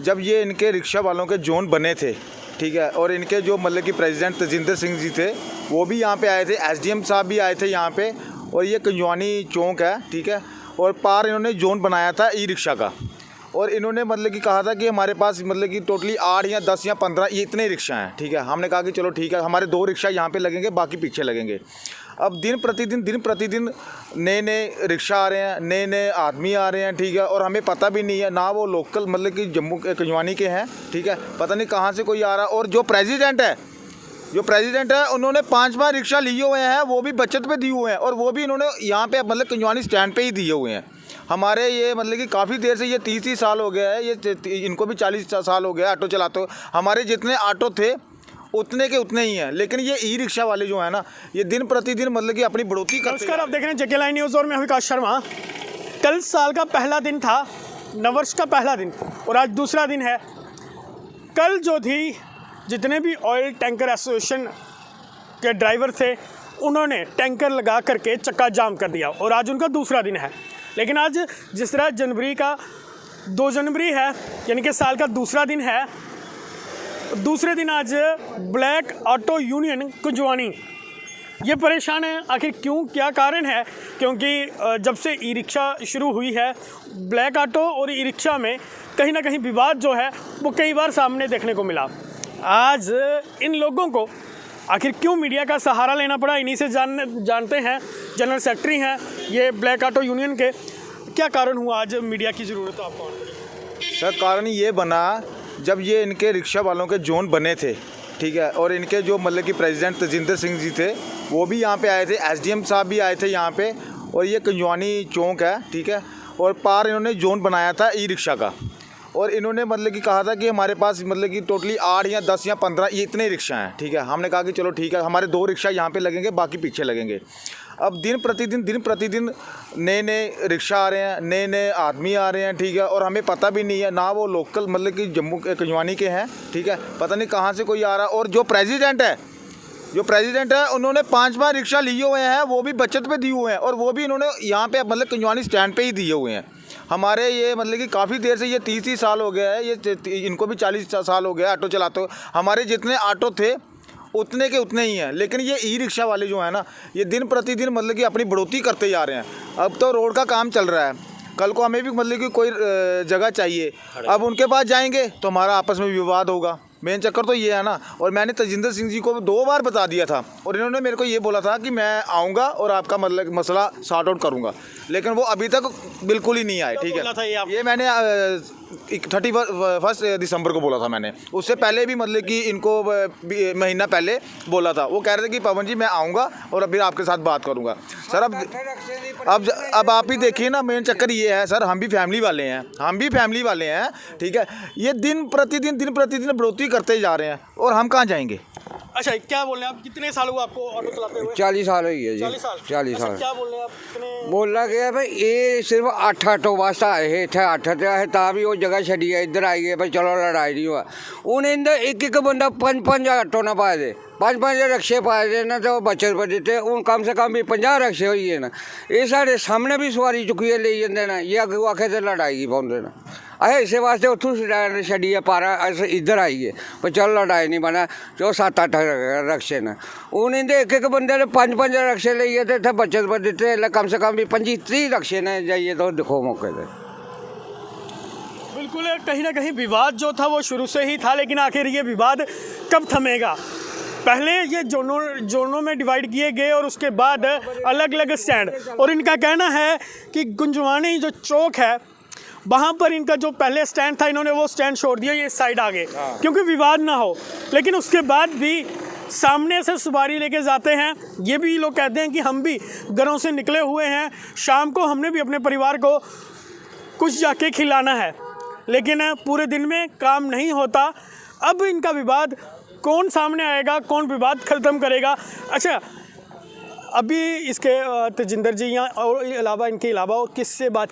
जब ये इनके रिक्शा वालों के जोन बने थे, ठीक है, और इनके जो मतलब कि प्रेसिडेंट तजिंदर सिंह जी थे वो भी यहाँ पे आए थे, एसडीएम साहब भी आए थे यहाँ पे, और ये कंजवानी चौक है, ठीक है, और पार इन्होंने जोन बनाया था ई रिक्शा का। और इन्होंने मतलब कि कहा था कि हमारे पास मतलब कि टोटली 8 या 10 या 15 ये इतने रिक्शा हैं, ठीक है। हमने कहा कि चलो ठीक है, हमारे 2 रिक्शा यहाँ पे लगेंगे, बाकी पीछे लगेंगे। अब दिन प्रतिदिन नए नए रिक्शा आ रहे हैं, नए नए आदमी आ रहे हैं, ठीक है, और हमें पता भी नहीं है ना वो लोकल मतलब कि जम्मू कंजवानी के हैं, ठीक है, पता नहीं कहाँ से कोई आ रहा है। और जो प्रेसिडेंट है उन्होंने 5 रिक्शा लिए हुए हैं, वो भी बचत पे दिए हुए हैं, और वो भी इन्होंने यहाँ पे मतलब कंजवानी स्टैंड पे ही दिए हुए हैं। हमारे ये मतलब कि काफ़ी देर से ये 30 साल हो गया है, ये इनको भी 40 साल हो गया ऑटो चलाते हो। हमारे जितने ऑटो थे उतने के उतने ही हैं, लेकिन ये ई रिक्शा वाले जो है ना, ये दिन प्रतिदिन मतलब कि अपनी बढ़ोतरी करते हैं। नमस्कार, आप देख रहे हैं जेके लाइन न्यूज़ और मैं हूं विकास शर्मा। कल साल का पहला दिन था, नववर्ष का पहला दिन, और आज दूसरा दिन है। कल जो थी जितने भी ऑयल टैंकर एसोसिएशन के ड्राइवर थे उन्होंने टैंकर लगा करके चक्का जाम कर दिया, और आज उनका दूसरा दिन है। लेकिन आज जिस तरह जनवरी का 2 जनवरी है, यानी कि साल का दूसरा दिन है, दूसरे दिन आज ब्लैक ऑटो यूनियन कुंजवानी ये परेशान है। आखिर क्यों, क्या कारण है? क्योंकि जब से ई रिक्शा शुरू हुई है, ब्लैक ऑटो और ई रिक्शा में कहीं ना कहीं विवाद जो है वो कई बार सामने देखने को मिला। आज इन लोगों को आखिर क्यों मीडिया का सहारा लेना पड़ा, इन्हीं से जानते हैं। जनरल सेक्रेटरी हैं ये ब्लैक ऑटो यूनियन के। क्या कारण हुआ आज मीडिया की ज़रूरत आपको? सर, कारण ये बना जब ये इनके रिक्शा वालों के जोन बने थे, ठीक है, और इनके जो मतलब कि प्रेसिडेंट तजिंदर सिंह जी थे वो भी यहाँ पे आए थे, एसडीएम साहब भी आए थे यहाँ पे, और ये कंजवानी चौक है, ठीक है, और पार इन्होंने जोन बनाया था ई रिक्शा का। और इन्होंने मतलब कि कहा था कि हमारे पास मतलब कि टोटली 8 या 10 या 15 ये इतने रिक्शा हैं, ठीक है। हमने कहा कि चलो ठीक है, हमारे 2 रिक्शा यहाँ पे लगेंगे, बाकी पीछे लगेंगे। अब दिन प्रतिदिन नए नए रिक्शा आ रहे हैं, नए नए आदमी आ रहे हैं, ठीक है, और हमें पता भी नहीं है ना वो लोकल मतलब कि जम्मू कंजवानी के हैं, ठीक है, पता नहीं कहाँ से कोई आ रहा है। और जो प्रेसिडेंट है उन्होंने 5 रिक्शा लिए हुए हैं, वो भी बचत पे दिए हुए हैं, और वो भी इन्होंने यहाँ पे मतलब कंजवानी स्टैंड पे ही दिए हुए हैं। हमारे ये मतलब कि काफ़ी देर से ये 30 साल हो गया है, ये इनको भी 40 साल हो गया ऑटो चलाते हो। हमारे जितने ऑटो थे उतने के उतने ही हैं, लेकिन ये ई रिक्शा वाले जो है ना, ये दिन प्रतिदिन मतलब कि अपनी बढ़ोतरी करते जा रहे हैं। अब तो रोड का काम चल रहा है, कल को हमें भी मतलब कि कोई जगह चाहिए, अब उनके पास जाएंगे तो हमारा आपस में विवाद होगा। मेन चक्कर तो ये है ना। और मैंने तजिंदर सिंह जी को 2 बार बता दिया था, और इन्होंने मेरे को ये बोला था कि मैं आऊँगा और आपका मतलब मसला सॉर्ट आउट करूँगा, लेकिन वो अभी तक बिल्कुल ही नहीं आए, ठीक है। ये मैंने 31 दिसंबर को बोला था मैंने, उससे पहले भी मतलब कि इनको महीना पहले बोला था। वो कह रहे थे कि पवन जी मैं आऊँगा और अभी आपके साथ बात करूँगा। सर अब आप ही देखिए ना, मेन चक्कर ये है सर, हम भी फैमिली वाले हैं, ठीक है। ये दिन प्रतिदिन बढ़ोतरी करते जा रहे हैं, और हम कहाँ जाएंगे? अच्छा, क्या बोल रहे हैं आप? कितने साल हुआ आपको ऑटो चलाते हुए? 40 साल हुई है जी। 40 साल। क्या बोल रहे हैं आप? कितने बोलना क्या भाई, ये सिर्फ 8 ऑटो वास्ता आए है, इतने 8 है, ता भी वो जगह छड़ी है, इधर आई है भाई, चलो लड़ाई नहीं हुआ। उन्हें इंदर एक बंदा 5 ऑटो ना पाए दे, 5 रिक्शे पाए दे ना, तो बचत पर देते उन कम से कम भी 50 रिक्शे हुई है ना। ये साढ़े सामने भी सवारी चुकी है, ले जाते ना, ये अगे आखे तो लड़ाई की पाते ना। अरे इस वास्ते उतों छड़ी है, पारा इधर आई है, पर चल लड़ाई नहीं बना, जो 7-8 रिक्शे ने उन्हें एक बंदे ने 5 रिक्शे लिए थे, इतने बचत पर देते, कम से कम भी 25-30 रिक्शे ने जाइए तो देखो मौके से। बिल्कुल, कहीं ना कहीं विवाद जो था वो शुरू से ही था, लेकिन आखिर ये विवाद कब थमेगा? पहले ये जोनों में डिवाइड किए गए, और उसके बाद अलग अलग स्टैंड, और इनका कहना है कि कुंजवानी जो चौक है वहाँ पर इनका जो पहले स्टैंड था, इन्होंने वो स्टैंड छोड़ दिया, ये साइड आ गए क्योंकि विवाद ना हो। लेकिन उसके बाद भी सामने से सवारी लेके जाते हैं। ये भी लोग कहते हैं कि हम भी घरों से निकले हुए हैं, शाम को हमने भी अपने परिवार को कुछ जाके खिलाना है, लेकिन पूरे दिन में काम नहीं होता। अब इनका विवाद कौन सामने आएगा, कौन विवाद ख़त्म करेगा? अच्छा, अभी इसके तेजिंदर जी या और अलावा इनके अलावा और किसी से बात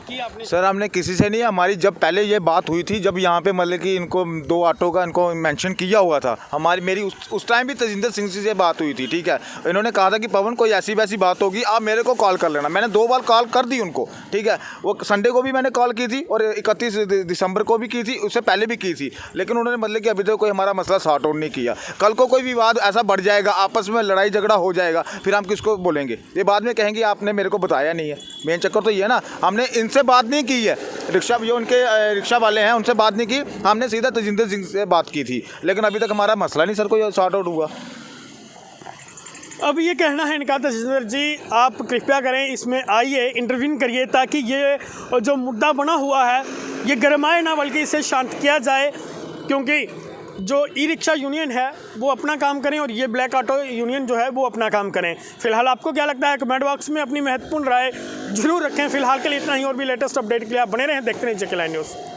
की आपने? सर हमने किसी से नहीं, हमारी जब पहले ये बात हुई थी, जब यहाँ पे मतलब कि इनको 2 ऑटो का इनको मेंशन किया हुआ था, मेरी उस टाइम भी तेजिंदर सिंह जी से बात हुई थी, ठीक है। इन्होंने कहा था कि पवन कोई ऐसी वैसी बात होगी आप मेरे को कॉल कर लेना। मैंने 2 बार कॉल कर दी उनको, ठीक है। वो संडे को भी मैंने कॉल की थी और 31 दिसंबर को भी की थी, उससे पहले भी की थी, लेकिन उन्होंने मतलब कि अभी तक कोई हमारा मसला सॉर्ट आउट नहीं किया। कल को कोई विवाद ऐसा बढ़ जाएगा, आपस में लड़ाई झगड़ा हो जाएगा, फिर हम किसको बोलेंगे? ये बाद में कहेंगे आपने मेरे को बताया नहीं है। मेन चक्कर तो ये है ना, हमने इनसे बात नहीं की है, जो उनके रिक्शा वाले हैं उनसे बात नहीं की, हमने सीधा तेजिंदर सिंह से बात की थी, लेकिन अभी तक हमारा मसला नहीं सर कोई सॉर्ट आउट हुआ। अब ये कहना है इनका, तेजिंदर जी आप कृपया करें इसमें आइए, इंटरव्यू करिए, ताकि ये जो मुद्दा बना हुआ है ये गरमाए ना, बल्कि इसे शांत किया जाए, क्योंकि जो ई रिक्शा यूनियन है वो अपना काम करें और ये ब्लैक ऑटो यूनियन जो है वो अपना काम करें। फिलहाल आपको क्या लगता है कमेंट बॉक्स में अपनी महत्वपूर्ण राय जरूर रखें। फिलहाल के लिए इतना ही, और भी लेटेस्ट अपडेट के लिए आप बने रहें, देखते रहें JK Live न्यूज़।